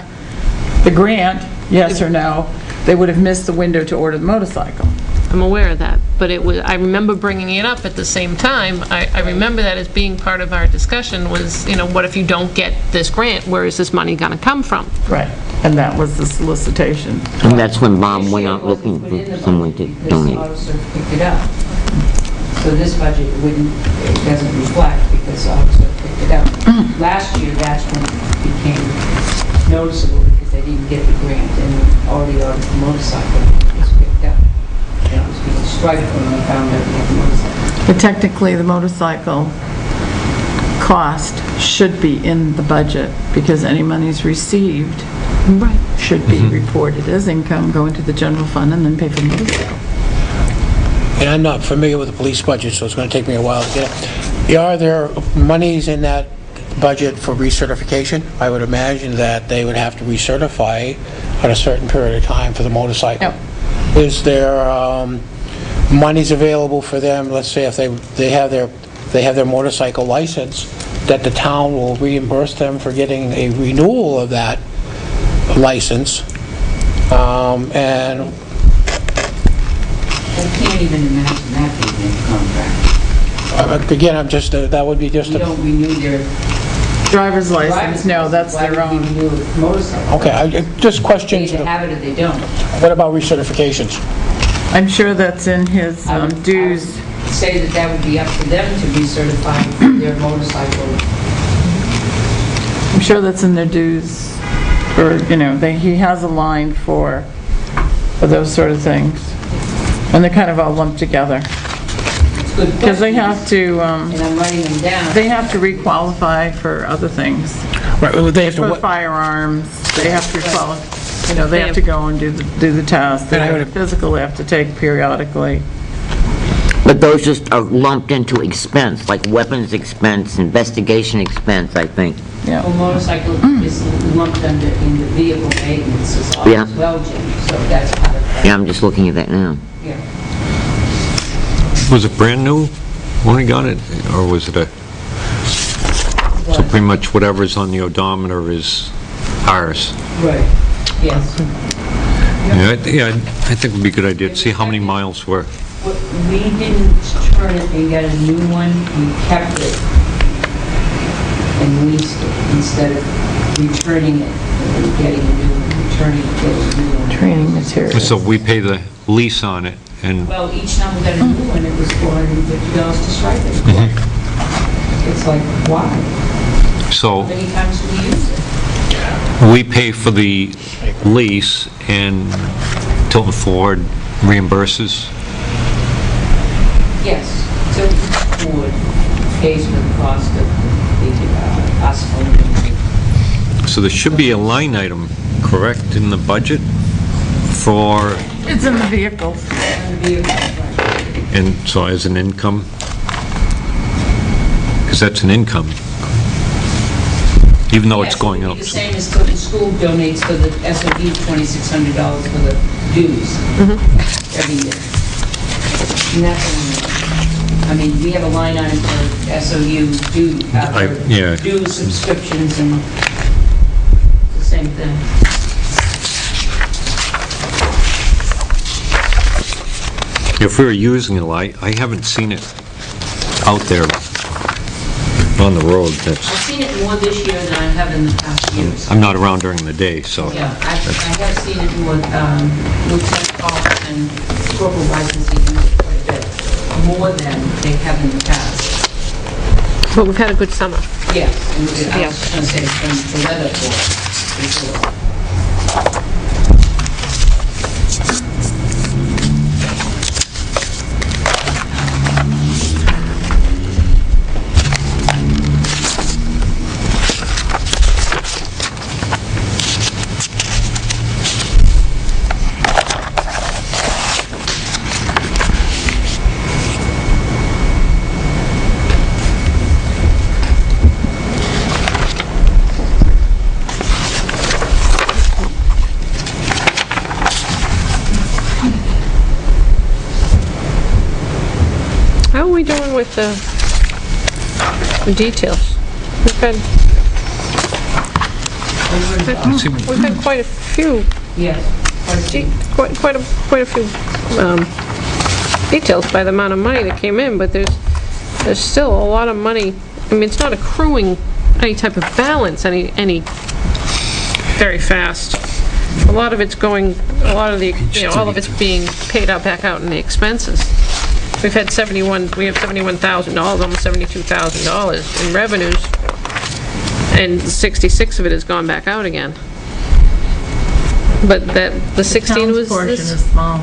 the grant, yes or no, they would have missed the window to order the motorcycle. I'm aware of that, but I remember bringing it up at the same time. I remember that as being part of our discussion was, what if you don't get this grant? Where is this money going to come from? Right. And that was the solicitation. And that's when Bob This went year out it wasn't looking put in for the someone budget to because donate. the officer picked it up. So this budget it doesn't reflect because the officer picked it up. Last year, that's when it became noticeable because they didn't get the grant and already ordered the motorcycle was picked up. And it was being striped when we found out we had the motorcycle. But technically, the motorcycle cost should be in the budget because any monies received Right. should be reported as income, go into the general fund, and then pay for the motorcycle. and I'm not familiar with the police budget, so it's going to take me a while to get it. Are there monies in that budget for recertification? I would imagine that they would have to recertify at a certain period of time for the motorcycle. Yep. Is there monies available for them, let's say if they have their motorcycle license, that the town will reimburse them for getting a renewal of that license? And I can't even imagine that being in the contract. again, that would be just We a... don't renew their Driver's license, driver's no, license. that's their Why would own. we renew a motorcycle? Okay, just They questions. either have it or they don't. What about recertifications? I'm sure that's in his I would dues. say that that would be up to them to recertify their motorcycle. I'm sure that's in their dues, or, he has a line for for those sort of things. And they're kind of all lumped together. It's good Because they have questions, to, and I'm writing them down. they have to requalify for other things. Right, well, they have For to, firearms, they have to qualify, you know, they have to go and do the test. They And I have would- a physical they have to take periodically. But those just are lumped into expense, like weapons expense, investigation expense, I think. Yeah. Well, motorcycle is lumped under in the vehicle maintenance as Yeah. well, Jim, so that's part of that. Yeah, I'm just looking at that now. Yeah. Was it brand new when we got it, or was it a, so But- pretty much whatever's on the odometer is ours? Right, yes. Yeah, I think it would be a good idea to see how many miles were. What- We didn't turn it and get a new one, we kept it and leased it instead of returning it and getting a new one, returning it, getting a new one. Training materials. So we pay the lease on it, and Well, each time we got a new one, it was $450 to stripe it. It's like, why? so How many times do we use it? we pay for the lease, and Tilton Ford reimburses. Yes, so Ford pays for the cost of the, us owning it. So there should be a line item, correct, in the budget for, It's in the vehicles. And the vehicle, right. and so as an income? Because that's an income, even though it's Yes, going it up. would be the same as Tilton School donates for the SOD $2,600 for the dues every year. And that's, I mean, we have a line item for SOU yeah. dues, subscriptions, and the same thing. If we were using it, I haven't seen it out there on the road. I've seen it more this year than I have in the past years. I'm not around during the day, so. Yeah, I have seen it more, Lieutenant Paul and Corporal Weisen's even quite a bit, more than they have in the past. But we've had a good summer. Yes, and I was going to say, from the weather for How are we doing with the details? We've had quite a few, Yes. quite a few details by the amount of money that came in, but there's still a lot of money. I mean, it's not accruing any type of balance any very fast. A lot of it's going, a lot of the, all of it's being paid out back out in the expenses. We have $71,000, almost $72,000 in revenues, and 66 of it has gone back out again. But the 16 was Town's portion this, is small.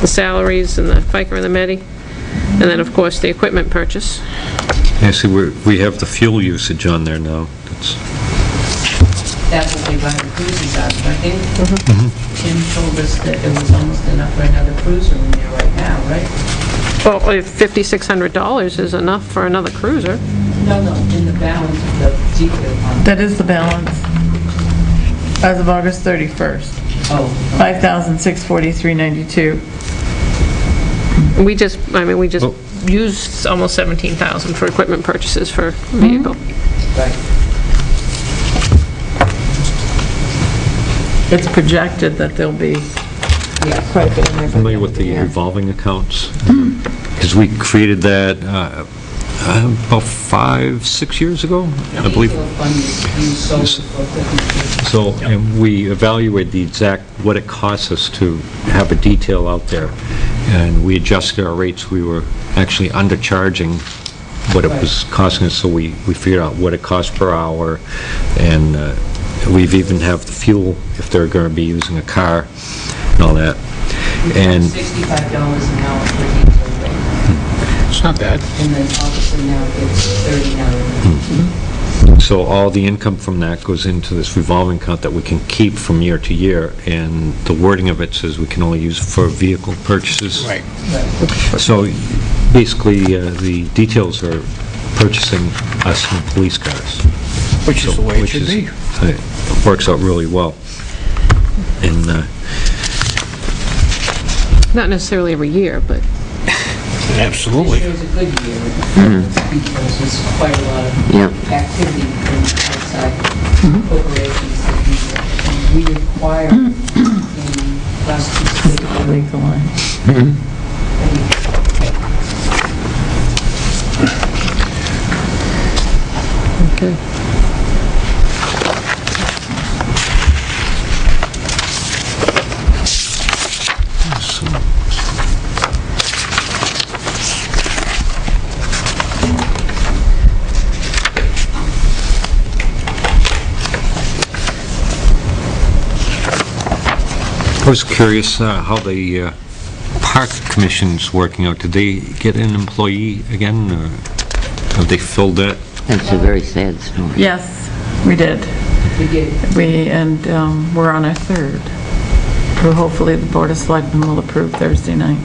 the salaries and the FICA and the Medi, and then, of course, the equipment purchase. Yeah, see, we have the fuel usage on there now. That's what they buy the cruisers out of. I think Tim told us that there was almost enough for another cruiser in there right now, right? Well, if $5,600 is enough for another cruiser. No, in the balance of the detail fund. That is the balance as of August 31st. Oh, $5,643.92. We just Oh. used almost 17,000 for equipment purchases for vehicle. right. It's projected that there'll be Yes. quite a bit in there. by Familiar end with of the year. revolving accounts? Because we created that about 5-6 years ago, I believe. Detail fund is used solely for equipment. So, and we evaluated the exact, what it costs us to have a detail out there, and we adjusted our rates. We were actually undercharging what it was costing us, so we figured out what it cost per hour, and We've even have the fuel, if they're going to be using a car, and all that. And $65 an hour for diesel rate. It's not bad. And then officer now gets $30. so all the income from that goes into this revolving account that we can keep from year to year, and the wording of it says we can only use it for vehicle purchases. Right. So basically, the details are purchasing us some police cars. Which is the way it Which should is- be. It works out really well. And Not necessarily every year, but Absolutely. This year is a good year because there's quite a lot of Yep. activity from outside corporations that we require in prosecution. Legal line. okay. I was curious how the park commission's working out. Did they get an employee again, or have they filled that? That's a very sad story. Yes, we did. We did. And we're on our third, who hopefully the Board of Selectmen will approve Thursday night.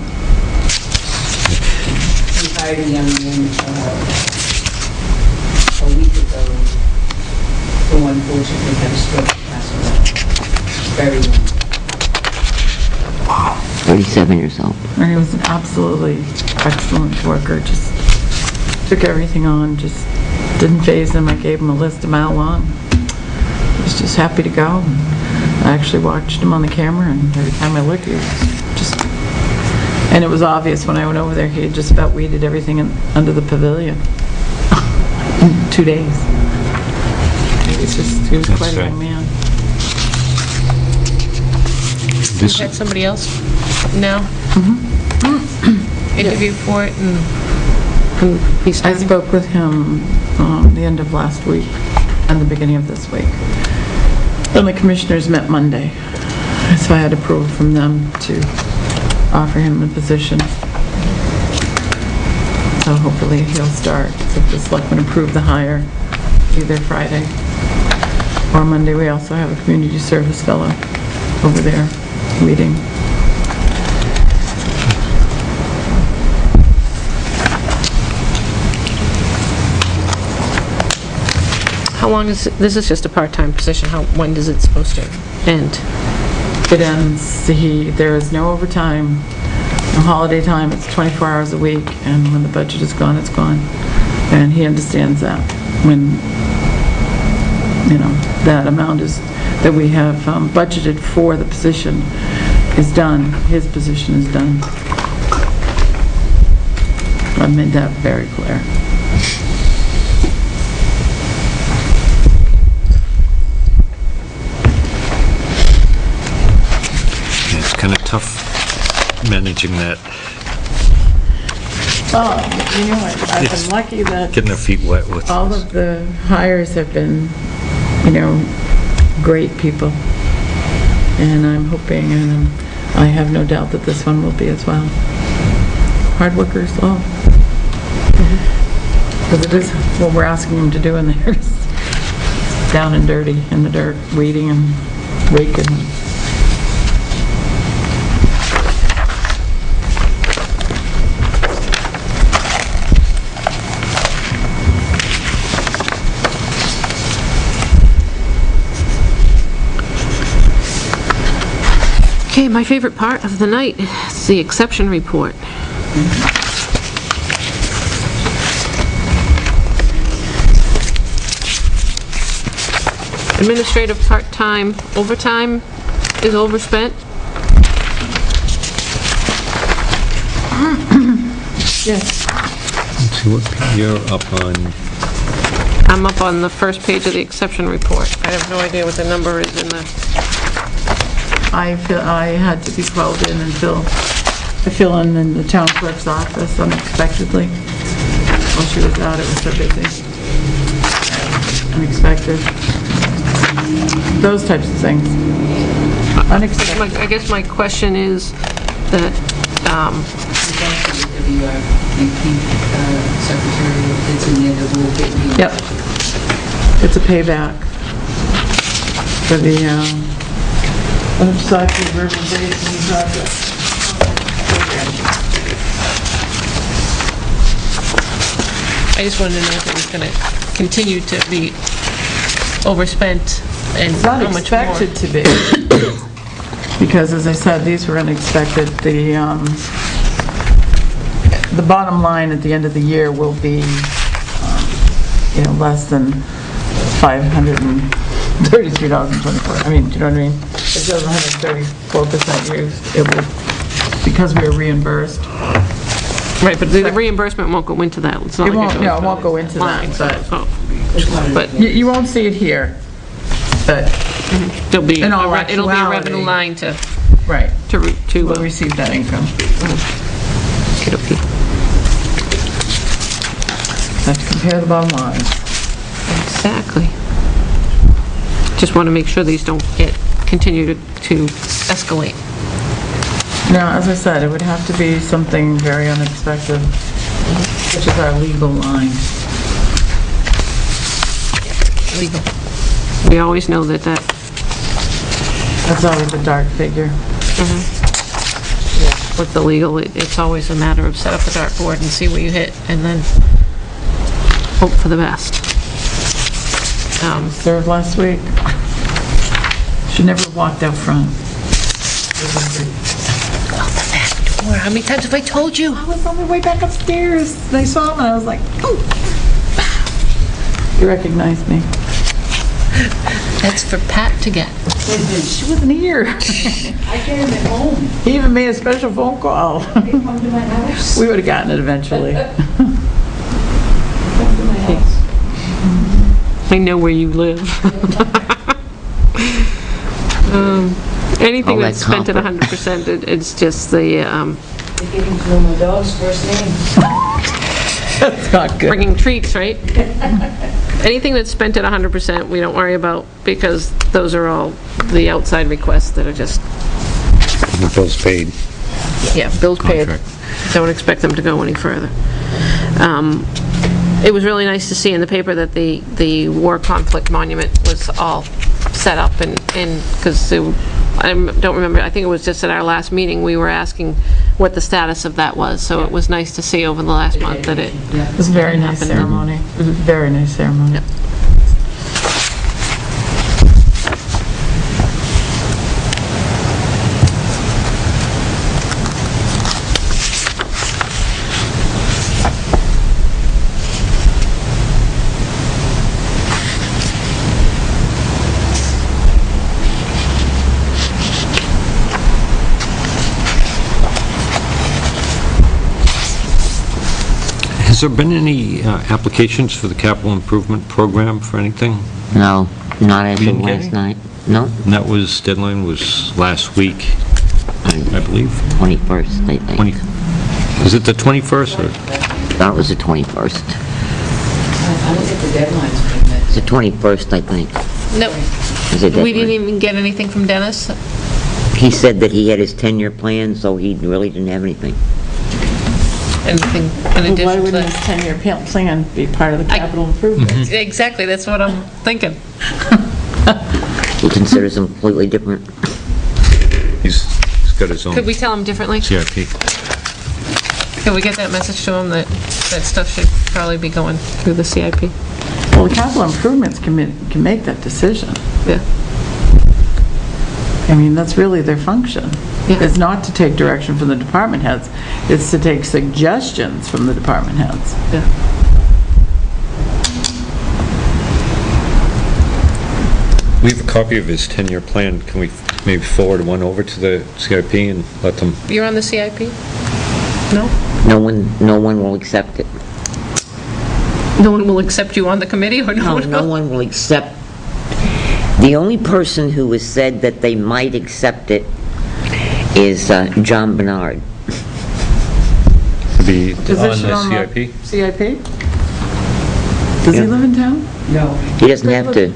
We hired a young man a week ago who unfortunately had a stroke and passed away. Very young. 37 years old. And he was an absolutely excellent worker, just took everything on, just didn't faze him. I gave him a list a mile long. He was just happy to go. I actually watched him on the camera, and every time I looked, he was just... And it was obvious when I went over there, he had just about weeded everything under the pavilion in 2 days. He was That's quite a right. young man. This, Had somebody else now interview for it and he's I starting? spoke with him the end of last week and the beginning of this week. And the commissioners met Monday, so I had approval from them to offer him the position. So hopefully he'll start, if the selectmen approve the hire, either Friday or Monday. We also have a community service fellow over there meeting. How long is, this is just a part-time position, when is it supposed to end? It ends, there is no overtime, no holiday time, it's 24 hours a week, and when the budget is gone, it's gone. And he understands that, when, that amount is, that we have budgeted for the position is done, his position is done. I made that very clear. it's kind of tough managing that, Oh, I've been lucky that getting their feet wet with all this. of the hires have been, great people. And I'm hoping, and I have no doubt that this one will be as well. Hard workers, all. Because it is what we're asking them to do in there. It's down and dirty in the dirt, weeding and raking. Okay, my favorite part of the night is the exception report. Administrative part-time overtime is overspent. Yes. Let's see what you're up on. I'm up on the first page of the exception report. I have no idea what the number is in the... I had to be called in and fill in the town clerk's office unexpectedly. While she was out, it was so busy. Unexpected. those types of things. Unexpected. I guess my question is that, Secretary, it's in there, that will get me. Yep. It's a payback for the, Unobstructed River Basin Project. I just wanted to know if it was going to continue to be overspent and It's not how much more. expected to be, because as I said, these were unexpected. The bottom line at the end of the year will be, less than $533.24. I mean, do you know what I mean? It shows 134% used. It will, because we were reimbursed. Right, but the reimbursement won't go into that. It's not It like won't, no, it won't go into line, that, but you won't see it here, but, there'll be, in all it'll be a revenue actuality- line to, right, to, we'll receive that income. okey-dokey. Have to compare the bottom line. Exactly. Just want to make sure these don't continue to escalate. Now, as I said, it would have to be something very unexpected, which is our legal line. Legal. We always know that That's always a dark figure. with the legal, it's always a matter of set up a dartboard and see what you hit, and then hope for the best. Served last week. Should never have walked out front. Door, how many times have I told you? I was on my way back upstairs, and I saw him, and I was like, oh! He recognized me. That's for Pat to get. She wasn't here. I get him at home. He even made a special phone call. They come to my house. We would have gotten it eventually. Come to my house. I know where you live. Anything All that that's spent at comfort. 100%, it's just the They're getting to know my dog's first name. That's not good. bringing treats, right? Anything that's spent at 100%, we don't worry about, because those are all the outside requests that are just, The bill's paid. yeah, bills paid. Contract. Don't expect them to go any further. It was really nice to see in the paper that the war conflict monument was all set up, and because I don't remember, I think it was just at our last meeting, we were asking what the status of that was, so it was nice to see over the last month that it, It was a very nice ceremony. Very nice ceremony. Yep. Has there been any applications for the capital improvement program for anything? No, not as You of didn't get last any? night. No, And that was, deadline was last week, I believe. 21st, I think. 20, is it the 21st or? That was the 21st. I don't get the deadlines for that. It's the 21st, I think. no, Is it we didn't deadline? even get anything from Dennis. He said that he had his 10-year plan, so he really didn't have anything. Anything in Well, why addition to wouldn't his that. 10-year plan be part of the capital improvement? Exactly, that's what I'm thinking. He considers them completely different. He's got his own Could we tell him differently? CIP. Could we get that message to him that that stuff should probably be going through the CIP? Well, the capital improvements can make that decision. Yeah. I mean, that's really their function. Yeah. It's not to take direction from the department heads, it's to take suggestions from the department heads. Yeah. We have a copy of his 10-year plan. Can we maybe forward one over to the CIP and let them? You're on the CIP? No? No one will accept it. No one will accept you on the committee, or no? No one will accept. The only person who has said that they might accept it is John Bernard. Be on Position the on the CIP? CIP? Does he Yeah. live in town? No. He doesn't have to.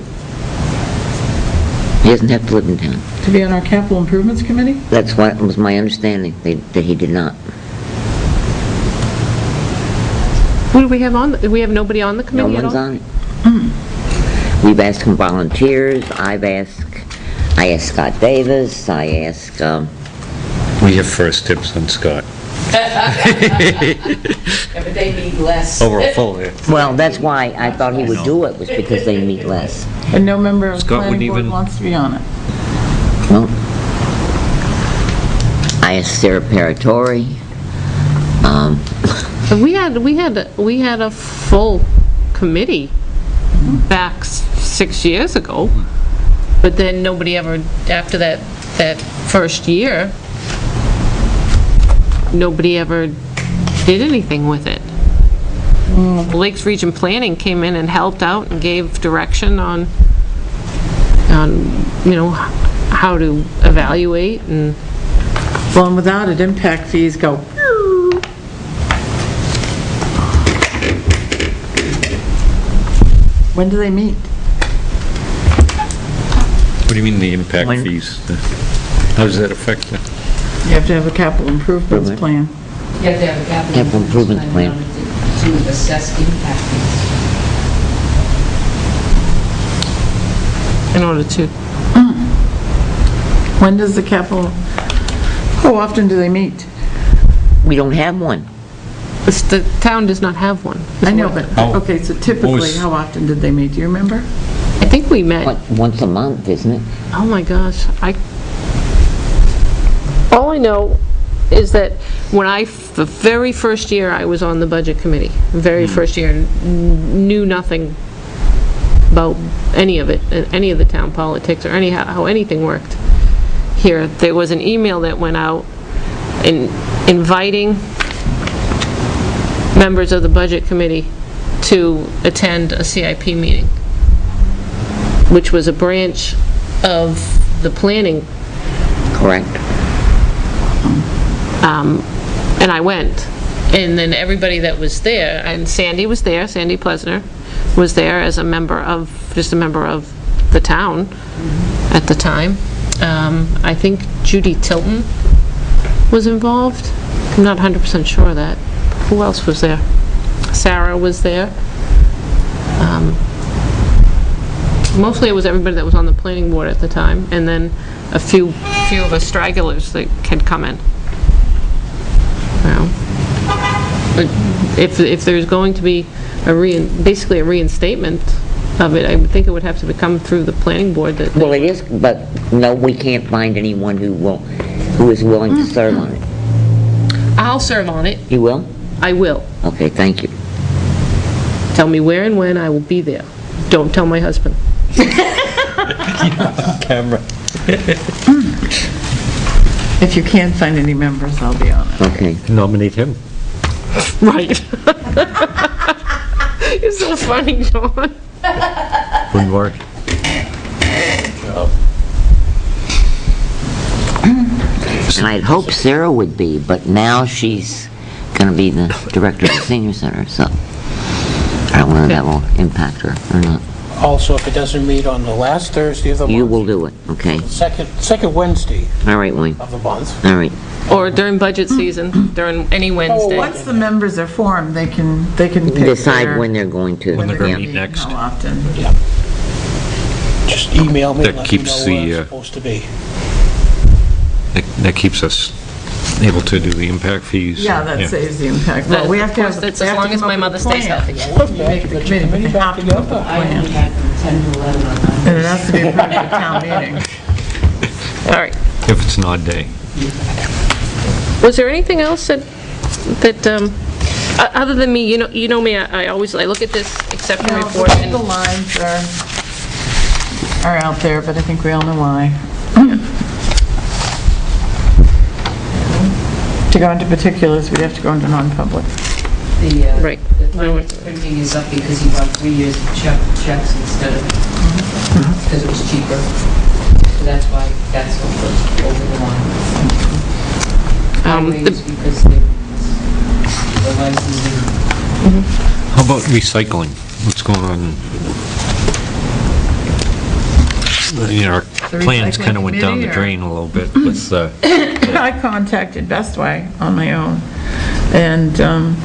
He doesn't have to live in town. To be on our capital improvements committee? That's what was my understanding, that he did not. Who do we have on, we have nobody on the No committee at all? one's on it. We've asked some volunteers, I asked Scott Davis, I asked, We have first tips on Scott. Yeah, but they need less. Over a full, yeah. well, that's why I thought he would do it, was because they meet less. And no member of the Scott planning wouldn't board even- wants to be on it. Well, I asked Sarah Paratori, But we had a full committee back 6 years ago, but then nobody ever, after that first year, nobody ever did anything with it. Lakes Region Planning came in and helped out and gave direction on, you know, how to evaluate and, Well, and without it, impact fees go, when do they meet? What do you mean, the impact When- fees? How does that affect it? You have to have a capital improvements Improvement. plan. You have to have a Capital improvement plan. in order to assess impact fees. in order to, When does the capital, how often do they meet? we don't have one. the town does not have one. I know, but, How- okay, so typically, was- how often did they meet? Do you remember? I think we met, Once a month, isn't it? oh my gosh, all I know is that when the very first year I was on the budget committee, very first year, knew nothing about any of it, any of the town politics, or how anything worked here. There was an email that went out inviting members of the budget committee to attend a CIP meeting, which was a branch of the planning. Correct. And I went, and then everybody that was there, and Sandy was there, Sandy Plesner was there as just a member of the town at the time. I think Judy Tilton was involved. I'm not 100% sure of that. Who else was there? Sarah was there. Mostly it was everybody that was on the planning board at the time, and then a few of the stragglers that had come in. Well, if there's going to be basically a reinstatement of it, I would think it would have to come through the planning board. Well, it is, but no, we can't find anyone who is willing to serve on it. I'll serve on it. You will? I will. Okay, thank you. Tell me where and when, I will be there. Don't tell my husband. Camera. If you can't find any members, I'll be on it. Okay. Nominate him. Right. You're so funny, John. Wouldn't work. And I'd hoped Sarah would be, but now she's going to be the director of the senior center, so I don't know if that will impact her or not. Also, if it doesn't meet on the last Thursday of the month. You will do it, okay? Second Wednesday All right, Wayne. of the month. All right. Or during budget season, during any Wednesday. Once the members are formed, they can pick Decide when they're going to. when they're gonna going to meet meet, next. how often. Just email me That and let me keeps know where the, I'm supposed to be. That keeps us able to do the impact fees. Yeah, that saves the impact. Well, we have to Of course, have. that's we as have to long as come my up with mother a stays plan. healthy. You make the committee, but they have to come up with a I plan. only had from 10 to 11 on Monday. And it has to be approved at town meeting. All right. If it's an odd day. Was there anything else that other than me, you know me, I always, I look at this exception No, report the and lines are out there, but I think we all know why. To go into particulars, we'd have to go into non-public. Right. The finance printing is up because he bought 3 years of checks instead of, because it was cheaper. So that's why that's what was over the line. Highways because the licensing. How about recycling? What's going on in our the plans recycling kind of went down the committee, or- drain a little bit with, I contacted Bestway on my own and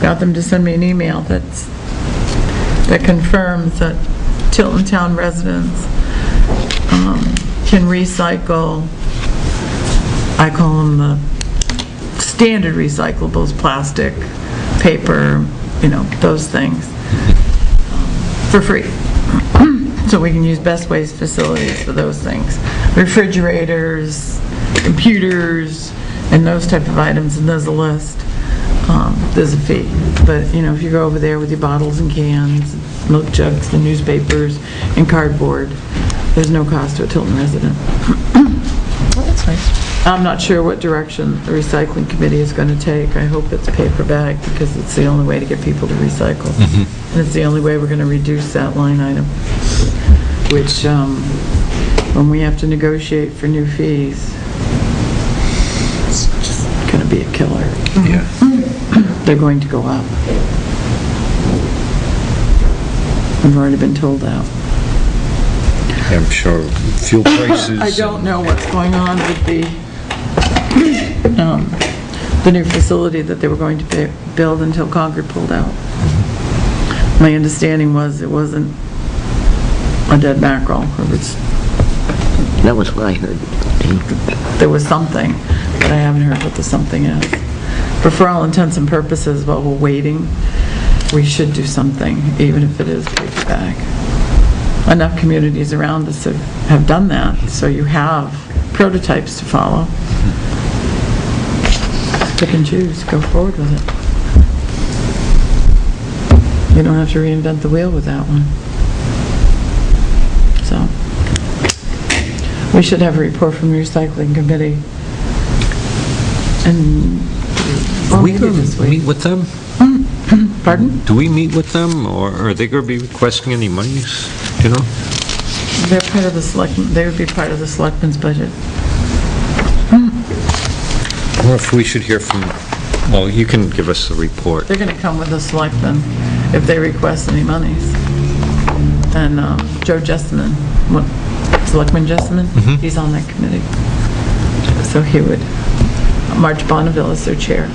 got them to send me an email that confirms that Tilton Town residents can recycle, I call them the standard recyclables, plastic, paper, those things, for free. So we can use Bestway's facilities for those things. Refrigerators, computers, and those type of items, and there's a list. There's a fee. But, if you go over there with your bottles and cans, milk jugs, the newspapers, and cardboard, there's no cost to a Tilton resident. Well, that's nice. I'm not sure what direction the recycling committee is going to take. I hope it's paper bag, because it's the only way to get people to recycle. And it's the only way we're going to reduce that line item, which, when we have to negotiate for new fees, it's just going to be a killer. yeah. They're going to go up. I've already been told that. I'm sure fuel prices. I don't know what's going on with the new facility that they were going to build until Concord pulled out. My understanding was it wasn't a dead mackerel. That was what I heard. There was something, but I haven't heard what the something is. But for all intents and purposes, while we're waiting, we should do something, even if it is paper bag. Enough communities around us have done that, so you have prototypes to follow. Pick and choose, go forward with it. You don't have to reinvent the wheel with that one. So, we should have a report from the recycling committee. And, well, We maybe going this to week. meet with them? Pardon? Do we meet with them, or are they going to be requesting any monies, They're part of the they would be part of the selectmen's budget. Or if we should hear from, well, you can give us a report. They're gonna come with the selectmen if they request any monies. And Joe Jessamine, Selectman Jessamine, he's on that committee. So he would, Marge Bonneville is their chair.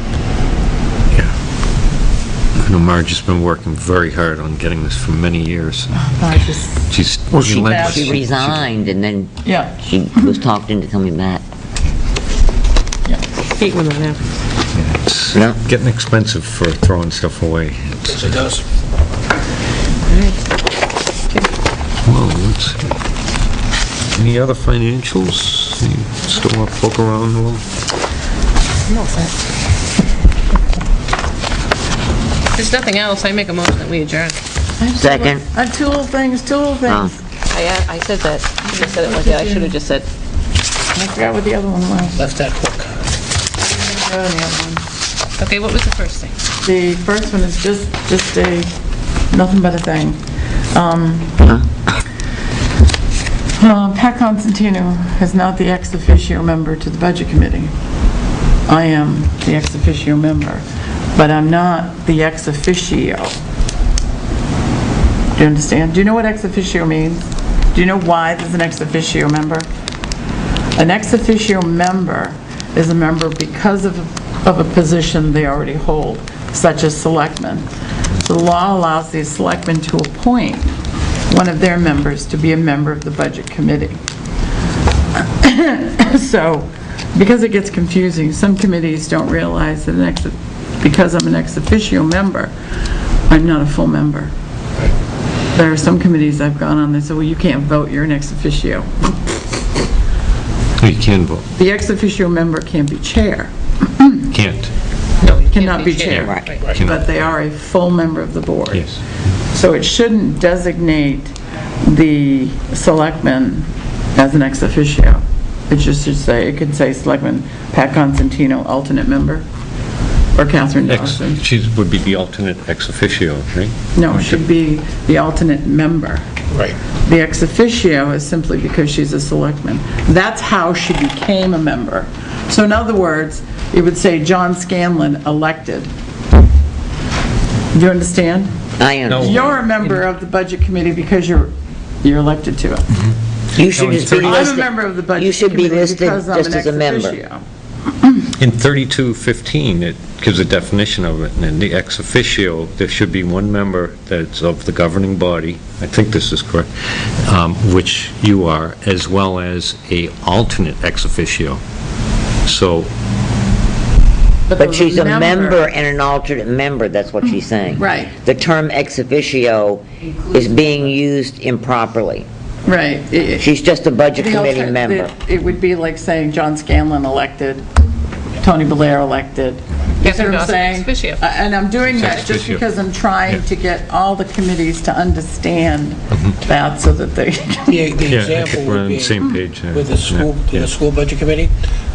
I know Marge has been working very hard on getting this for many years. I just, She's she relentless. passed- She resigned, and then yeah, she was talked into coming back. Hate when that happens. It's Yeah. getting expensive for throwing stuff away. Yes, it does. Well, let's see. Any other financials? You still want to poke around a little? If there's nothing else, I make a motion that we adjourn. Second. I have two little things. Oh. I said that. I just said it like that. I should have just said. I forgot what the other one was. Left that hook. The other one. Okay, what was the first thing? The first one is just a, nothing but a thing. Pat Constantino is not the ex officio member to the Budget Committee. I am the ex officio member, but I'm not the ex officio. Do you understand? Do you know what ex officio means? Do you know why there's an ex officio member? An ex officio member is a member because of a position they already hold, such as selectmen. The law allows these selectmen to appoint one of their members to be a member of the Budget Committee. So, because it gets confusing, some committees don't realize that because I'm an ex officio member, I'm not a full member. There are some committees I've gone on, they say, well, you can't vote, you're an ex officio. You can vote. The ex officio member can't be chair, Can't. No, you cannot be chair, Right. but they are a full member of the board. Yes. So it shouldn't designate the selectman as an ex officio. It just should say, it could say Selectman Pat Constantino, alternate member, or Catherine Dawson. She would be the alternate ex officio, right? No, it should be the alternate member. Right. The ex officio is simply because she's a selectman. That's how she became a member. So in other words, it would say John Scanlon elected. Do you understand? I understand. You're a member of the Budget Committee because you're elected to it. You should just be I'm a listed. member of the budget You should be committee listed because I'm just an as a member. ex-officio. In 3215, it gives a definition of it, and in the ex officio, there should be one member that's of the governing body, I think this is correct, which you are, as well as a alternate ex officio. So, But there's she's a member and an alternate member, that's what she's saying. Right. The term ex officio is being used improperly. Right. She's just a budget The committee alter- member. It would be like saying John Scanlon elected, Tony Blair elected. You see what I'm saying? Ex officio. And I'm doing that Ex just officio. because I'm trying to get all the committees to understand that so that they, The yeah, I example think we're would on be the same page. with the school budget committee.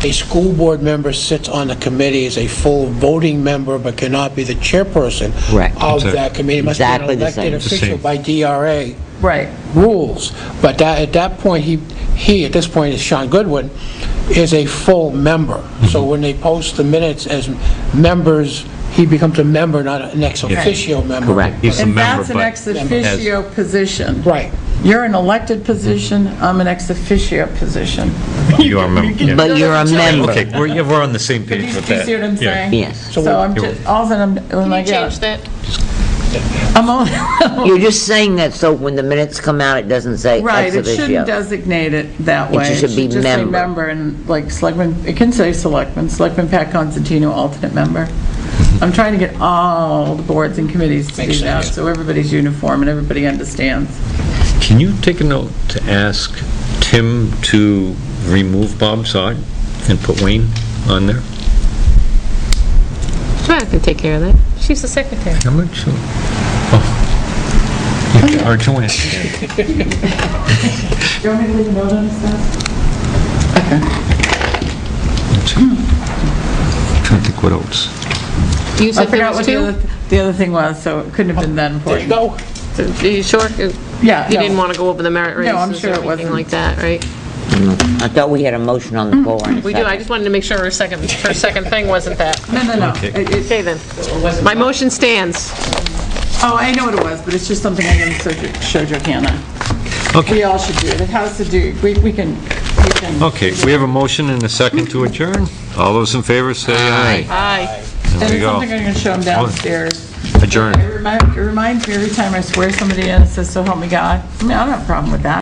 A school board member sits on the committee as a full voting member, but cannot be the chairperson Correct. of Exactly. that committee. Must be Exactly an the elected same. It's the official same. by DRA right. rules. But at that point, he, at this point, is Sean Goodwin, is a full member. So when they post the minutes as members, he becomes a member, not an ex officio member. Correct. He's a And member, that's an but ex officio position. Right. You're an elected position, I'm an ex officio position. you are a member. yeah. But you're a member. Okay, we're on the same Do page you with that. see what I'm Yeah. saying? Yes. So I'm just, all of a sudden, when I Can you get, change that? I'm only, You're just saying that so when the minutes come out, it doesn't say right, ex it shouldn't officio. designate it that way. It should be just say member. member, and like selectman, it can say selectman, Pat Constantino, alternate member. I'm trying to get all the boards and committees to do Makes that, sense. so everybody's uniform and everybody understands. Can you take a note to ask Tim to remove Bob Sod and put Wayne on there? Joanna can take care of that. She's the secretary. How much? Oh. Okay, or Joanne. Do you want me to leave a note on this stuff? Okay. I'm trying to think what else. You I said there forgot was what two? the other thing was, so it couldn't have been that There you important. go. Are you sure? Yeah, You no. didn't want to go over the merit raises No, I'm sure or it anything wasn't. like that, right? I thought we had a motion on the floor. and a We do, I second. just wanted to make sure her second thing wasn't that. No. Okay. Okay, then. My motion stands. Oh, I know what it was, but it's just something I'm going to show Johanna. Okay. We all should do it. It has to do, we can. Okay, we have a motion and a second to adjourn. All those in favor say aye. Aye. There And we it's go. something I'm going to show them downstairs. Adjourn. It reminds me every time I swear somebody in, it says, "So help me God." I mean, I don't have a problem with that.